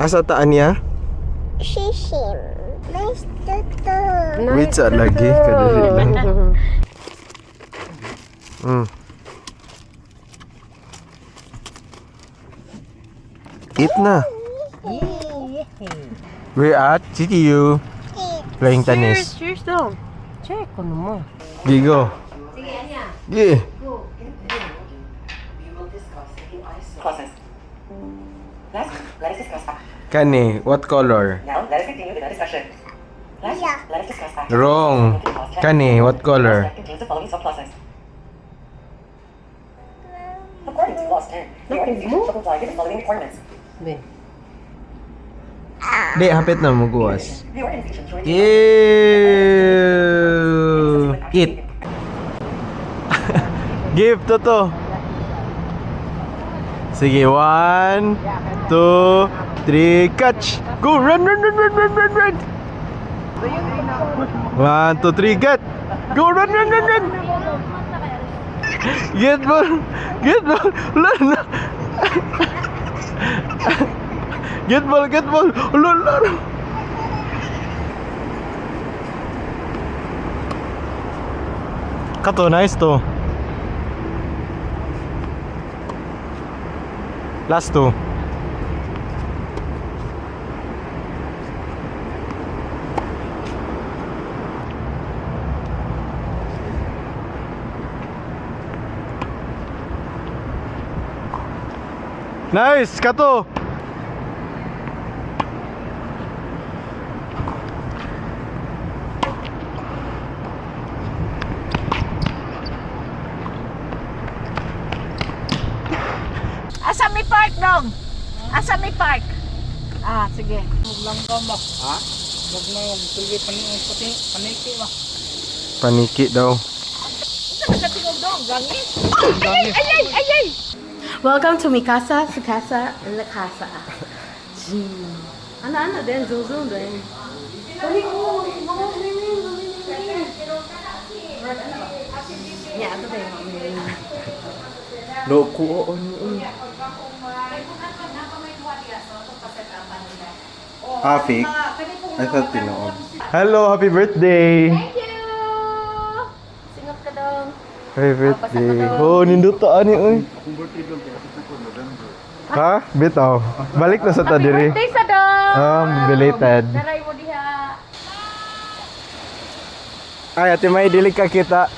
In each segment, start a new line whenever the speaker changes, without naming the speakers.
Asa taan niya?
Shishim. Nice to.
Wait sa lagi. Kadali lang. Eat na. We're at CTU. Playing tennis.
Cheers daw. Check ko mo.
Gigo.
Sige, Anya.
Yeah.
Go. We will discuss the ice process. Next, let us discuss that.
Kani, what color?
Now, let us continue with the discussion. Next, let us discuss that.
Wrong. Kani, what color?
That contains the following subclasses. According to Clause 10, the organization shall comply with the following requirements.
Be.
Di, hapit na maguwas.
The organization shall
Ew. Eat. Give to. Sige, 1, 2, 3, catch! Go! Run! 1, 2, 3, get! Go! Run! Get ball! Run! Get ball! Run! Kato, nice to. Last two. Nice, Kato.
Asa may park dong? Asa may park? Ah, sige. Maglangkam ba? Ha? Magtuloy paniki ba?
Paniki daw.
Asa nagkatingog dong? Gangis? Ay! Welcome to Mikasa, Sukasa, La Casa. Ano din, zoom din. Yeah, ito din.
Loko on. Afik. I thought tinood. Hello, happy birthday.
Thank you! Singap ka dong.
Happy birthday. Oh, nindot ta ani oy. Ha? Bitaw. Balik na sa ta diri.
Birthday sa dong!
Belated.
Naray mo diha.
Ay, ate may dili ka kita.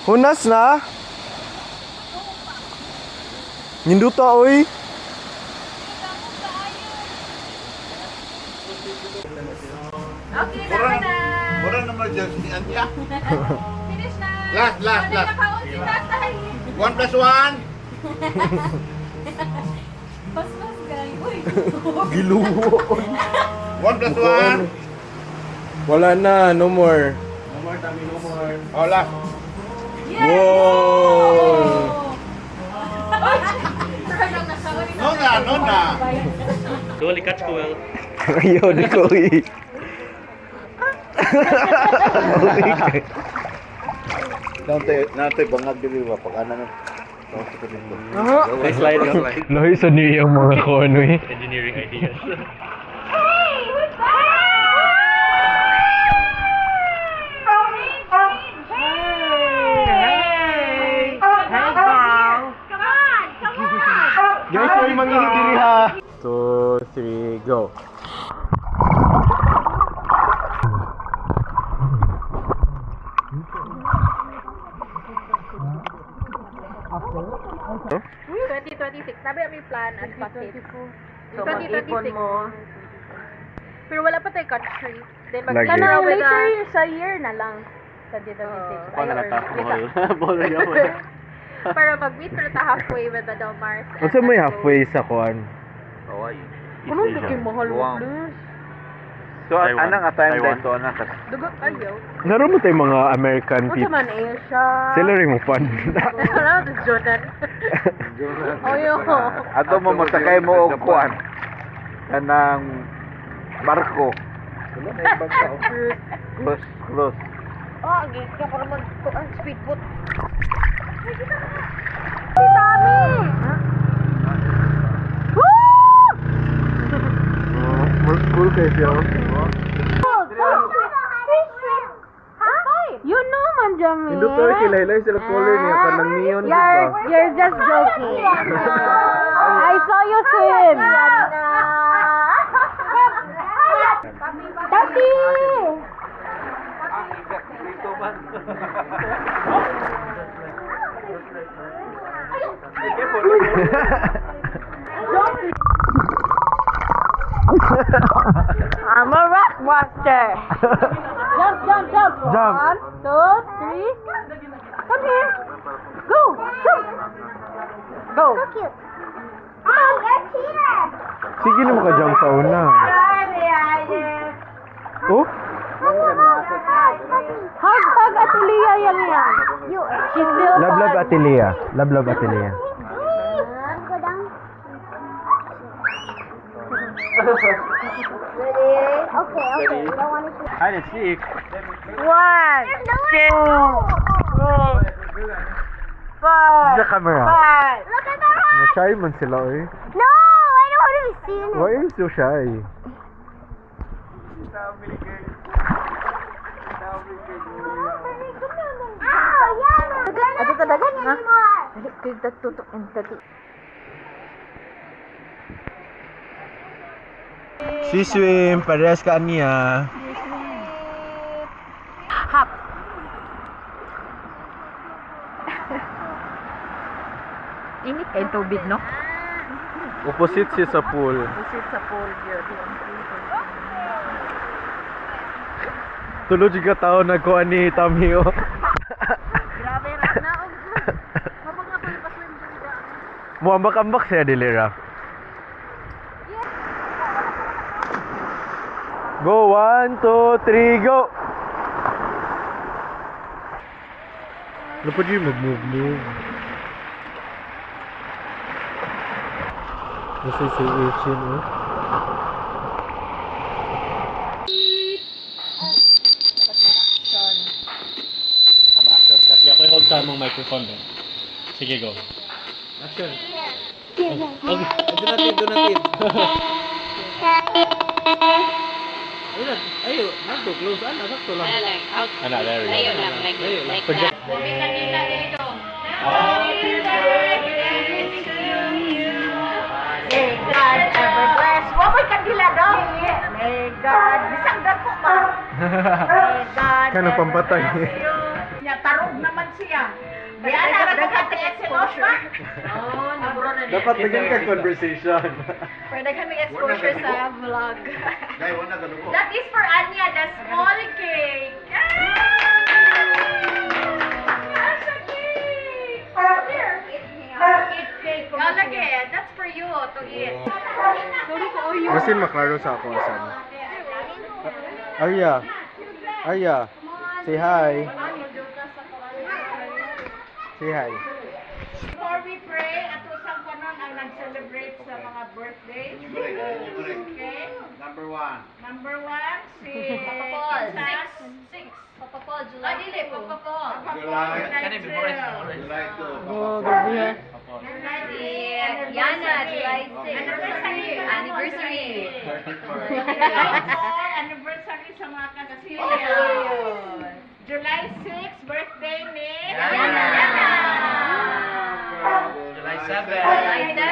Hunas na. Ninduta oy.
Okay, tama na.
Mura naman dyan si Anya.
Finish na.
Last.
Nakaon si tatay.
1 plus 1.
Pas guys. Uy.
Giluwo.
1 plus 1.
Wala na, no more.
Oh, last.
Wow.
No na.
Dually catch ko well.
Ayun ko eh.
Natay bangag dili ba pag ana na.
Nice slide.
Lohi sa niyo yung mga kono eh.
Engineering ideas.
Guys, may mangihi diri ha. 2, 3, go.
Huh? 2026. Sabi may plan as package. So, 2026 mo. Pero wala pa tayo country. Then
Lagi.
mag-plan later sa year na lang. Sa 2026.
Paano na ta? Ball yun.
Pero mag-meet na ta halfway with the Del Mars.
Unsa may halfway sa kuan?
Hawaii.
Ano ba mahal mo, please?
So
Taiwan.
ana nga time
Taiwan.
dito ana ka.
Dugot ayaw.
Naroon mo tayo mga American
Ano
people.
man Asia?
Sila rin mo fun.
Ano, this Jordan. Oh, yo.
Ato mo masakay mo og kuan. Kanang barko. Close.
Oh, ang gigit ka para mag speedboat. Ay, kita na. Si Tommy!
princess yo.
You know man, Jami.
Hindi to kilala sila color niya kanang neon di ba?
You're just joking. I saw you swim. Daddy! I'm a rock monster. Jump, jump, jump.
Jump.
1, 2, 3. Come here. Go, jump. Go. So cute. Oh, you're cheater.
Sige na maka-jump sa una. Oh?
Hug Atulia yan yan. She's still
Love love Atelia. Love love Atelia.
Go down. Okay, okay. You don't want to see.
Hide and seek.
1, 2, 4,
Sa camera.
5.
Look at the rock.
Ma-shy man sila eh.
No, I don't want to be seen.
Why are you so shy?
Ow, yeah. Ato ka dagan ha? Kita tutok and tati.
Si swim, parehas ka niya.
Hop. Init kay tubig, no?
Opposite siya sa pool.
Busit sa pool yun.
Tulo juga tao nagkuha ni Tamio.
Grabe rin na. Mabag ako napaswim dyan.
Muambak-ambak siya dilira. Go, 1, 2, 3, go! Dapat yung mag-move-move. Nasa si Ichin, eh.
Action. Kasi ako i-hold sa mong microphone din. Sige, go. Action. Okay.
Do natin. Ayo, nandito, close. Ano, sakto lang.
Ano, there we go.
Layo lang, like
Project.
May God ever bless. Waboy kandila daw. May God. Bisang dako ba? May God
Kanang
ever
pampatay.
bless you. Nya tarog naman siya. Kaya na nagkatiit si Osma. Oh, naburo na niya.
Dapat naging ka conversation.
Pwede kami exposure sa vlog.
That is for Anya, the small cake. That's a cake. Here. Eat cake. Lalagay. That's for you to eat.
Masin maklaro sa ako asan. Arya. Arya. Say hi. Say hi.
Before we pray, ato sang kanon ang nag-celebrate sa mga birthday. Okay?
Number 1.
Number 1, si
Papa Paul.
Six.
Papa Paul, July.
Dili, Papa Paul.
July.
July
2.
Oh, gabi ha.
Yana, July 6.
Anniversary.
Anniversary.
Anniversary sa mga kagasila. July 6, birthday ni
Yana.
July 7.
July 7.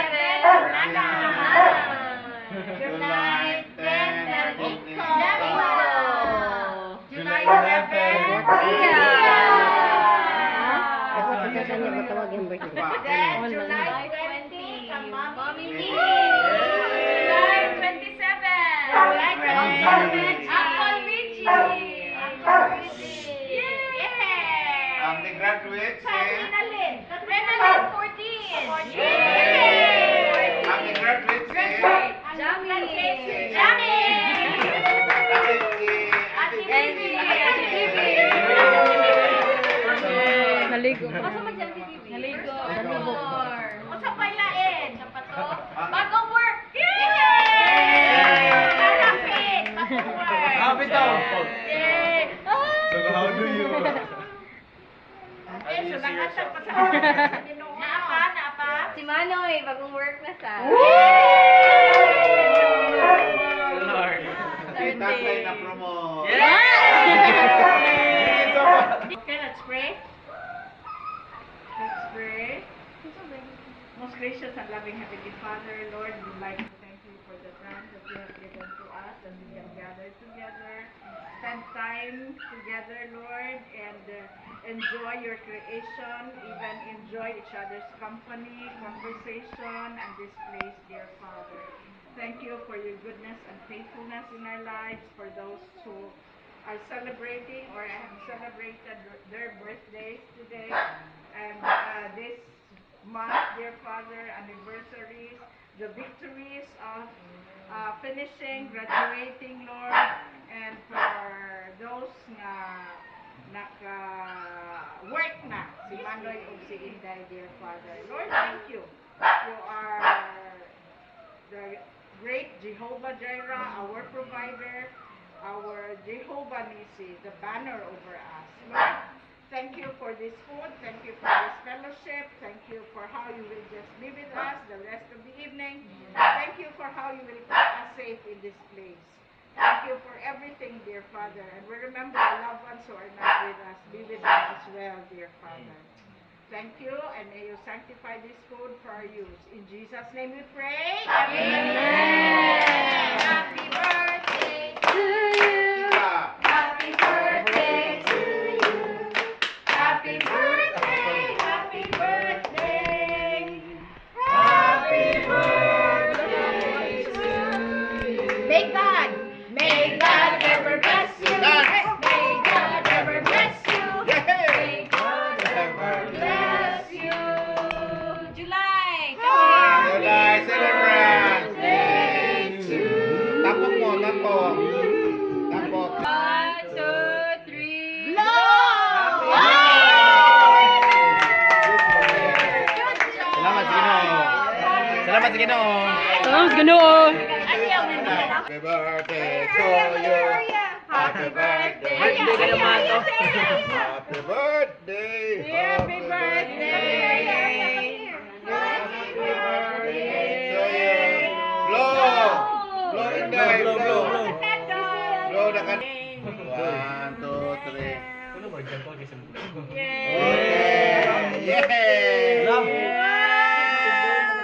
Nana. July 10, Nico. July 11, Then July 20, kang Mommy P. July 27, July 27, Uncle Richie. Uncle Richie. Yeah.
Ang nag-graduate
Sa
si...
Renalyn. Renalyn 14.
Ang nag-graduate si...
Jamie. Jamie. Ate Bibi. Ate Bibi.
Naligo.
Naligo. Unsa pa ilain? Sa pato. Bagong work. Yay! Malapit. Bagong work.
bitaw.
Yay!
So how do you?
Eh, sulangatan pa sa Ginoo. Naapa.
Si Manoy, bagong work na sa.
Yay!
Lord.
Tatay na promote.
Okay, let's pray. Let's pray. Most gracious and loving Heavenly Father, Lord, we'd like to thank you for the time that you have given to us and we have gathered together, spend time together, Lord, and enjoy your creation, even enjoy each other's company, conversation, and this place, dear Father. Thank you for your goodness and faithfulness in our lives, for those who are celebrating or have celebrated their birthdays today, and this month, dear Father, anniversaries, the victories of finishing, graduating, Lord, and for those na naka-work na, si Manoy o si Inday, dear Father. Lord, thank you. You are the great Jehovah Jireh, our provider, our Jehovah Nisi, the banner over us. Lord, thank you for this food. Thank you for this fellowship. Thank you for how you will just be with us the rest of the evening. Thank you for how you will keep us safe in this place. Thank you for everything, dear Father. And we remember our loved ones who are not with us. Be with them as well, dear Father. Thank you, and may you sanctify this food for our use. In Jesus' name we pray. Amen. Happy birthday to you. Happy birthday to you. Happy birthday, happy birthday. Happy birthday to you. May God ever bless you. May God ever bless you. May God ever bless you. July, come here.
July, celebrate.
Birthday to you.
Tapok mo, tapok. Tapok.
1, 2, 3.
Salamat sa Ginoo. Salamat sa Ginoo.
Salamat, Ginoo.
Happy birthday to you. Happy birthday.
Birthday ka naman to.
Happy birthday.
Happy birthday.
Happy birthday to you. Blow. Blow in there. Blow. Blow na kan. 1, 2, 3. Yay!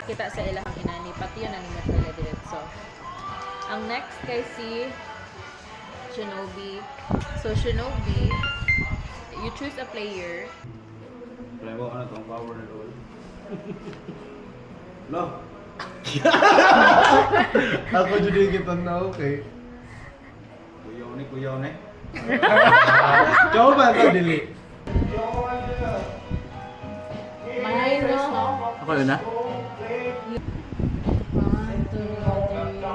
Kita sa ilang inani, pati yun ang inyong diretso. Ang next kay si Shinobi. So Shinobi, you choose a player.
Play mo, ano itong power na doon? No. Ako dyan kita na okay. Kuyaw ni. Coba ba ito dili?
Minus, no?
Ako yun na?
1, 2, 3, go.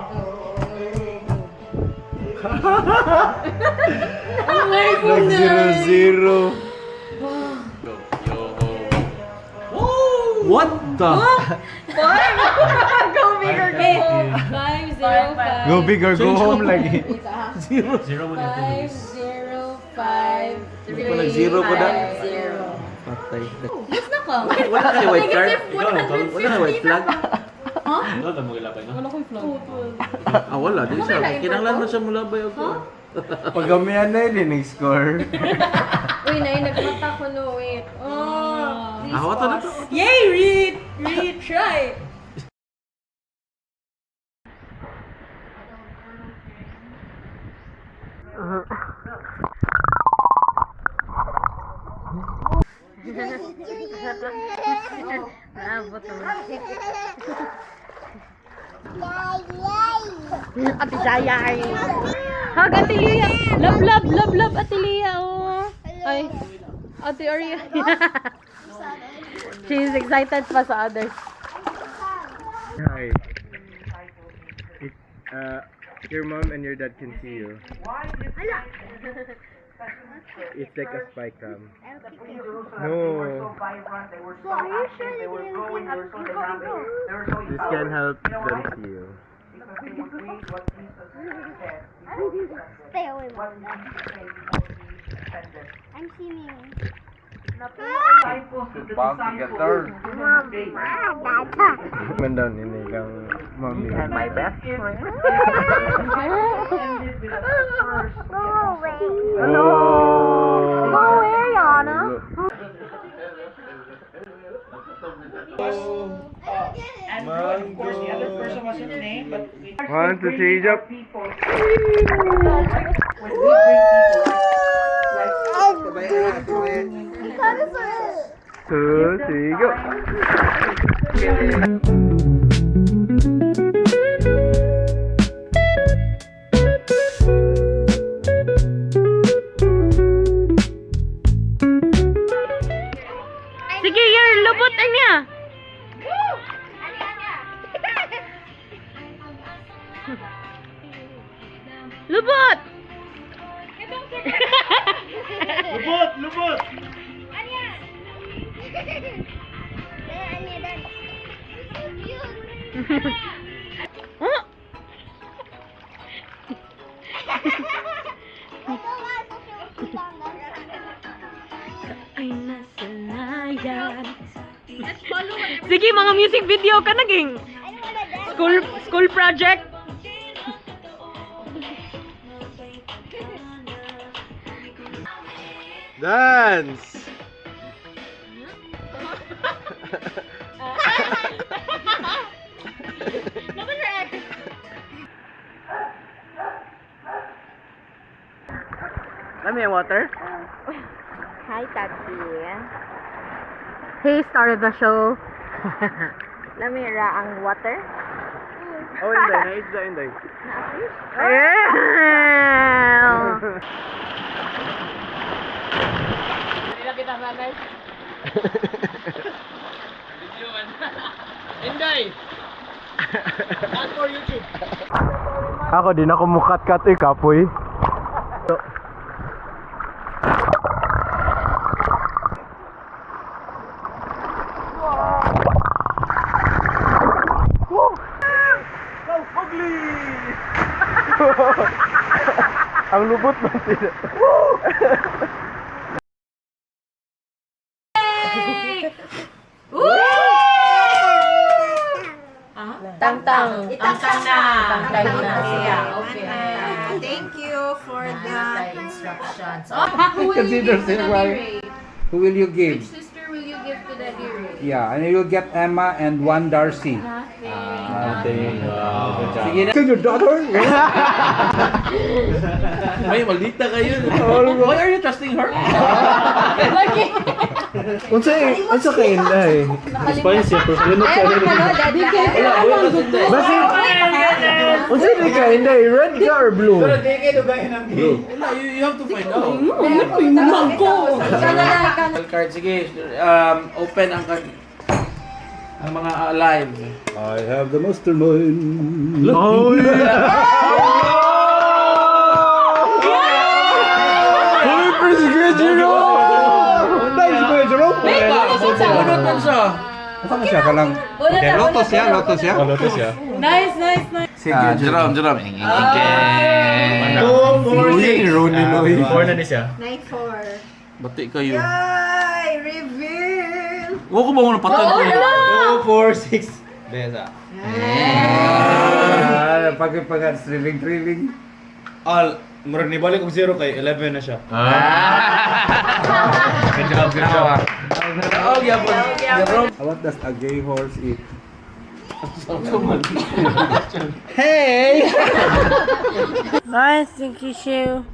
Oh my goodness!
0-0. What the?
Go big or go home. 505.
Go big or go home lagi.
0 mo na ito.
505
Hindi ko nag-zero ko na.
350.
Patay.
Yes na ka.
Wala kayo white card?
Negative 150
Wala kayo white flag?
Ano ka mo ilapay, no?
Wala ko'y flag.
Ah, wala. Di siya. Kinanglan mo siya mula ba yung Pagamihan na yun, score.
Uy, nagmata ko no, wait. Oh, please
Wata na to.
Yay, retry. Bravo to. Ate Jaya ay. Hug Ate Lia. Love Ate Lia. Oh. Ay. Ate Aria. She's excited pa sa others.
Hi. Your mom and your dad can see you. It's like a spy cam. No.
So are you sure you didn't go?
This can help them see you.
Stay away, Mom. I'm seeing you.
Bound to get there. Man daw nini kang mami. And my best friend.
Go away.
Hello.
Go away, Yana.
And of course, the other person was his name, but we
1, 2, 3, jump.
people. When we bring people, like
2, 3, go.
Sige, your lubot niya. Lubot!
Lubot! Lubot!
Oh! Ay, nasanayan. Sige, mga music video ka naging. School project.
Dance. Lami yung water?
Hi, Tati. He started the show. Lamira ang water.
Oh, inday. Naisda, inday.
Inday! Not for YouTube.
Ako din ako mukat-kat kapoy. Ang lubot man sila.
Tang-tang. Tang-tang na. Tang-tang na.
Okay. Thank you for the instructions.
Who will you
Consider
give to
sir,
the
why?
Ray?
Who will you give?
Which sister will you give to the Ray?
Yeah, and you'll get Emma and one Darcy.
Nothing.
Sige na. Your daughter? May maldita kayo. Why are you trusting her?
Unsa kay inday?
Spicy ako. Lunok siya rin.
Basi. Unsa ni kay inday? Red ka or blue?
Wala, you have to find out. Card, sige. Open ang card. Ang mga alive.
I have the mastermind. Oh yeah. Hoy, President Jerome! Nice, Kuya Jerome!
Bunot man siya.
Saan siya ka lang? Lotos siya, lotos siya.
Oh, lotos siya.
Sige, Jerome.
2, 4, 6.
Ronnie Loy.
4 na ni siya.
night 4.
Bati kayo.
Yay! Reveal!
Huwag ko ba muna patay ko?
2, 4, 6. Besa.
Pag thrilling.
Murag nibalik kong 0 kay 11 na siya. Good job.
Oh, Jerome.
What does a gay horse eat?
Nice, thank you, Shu.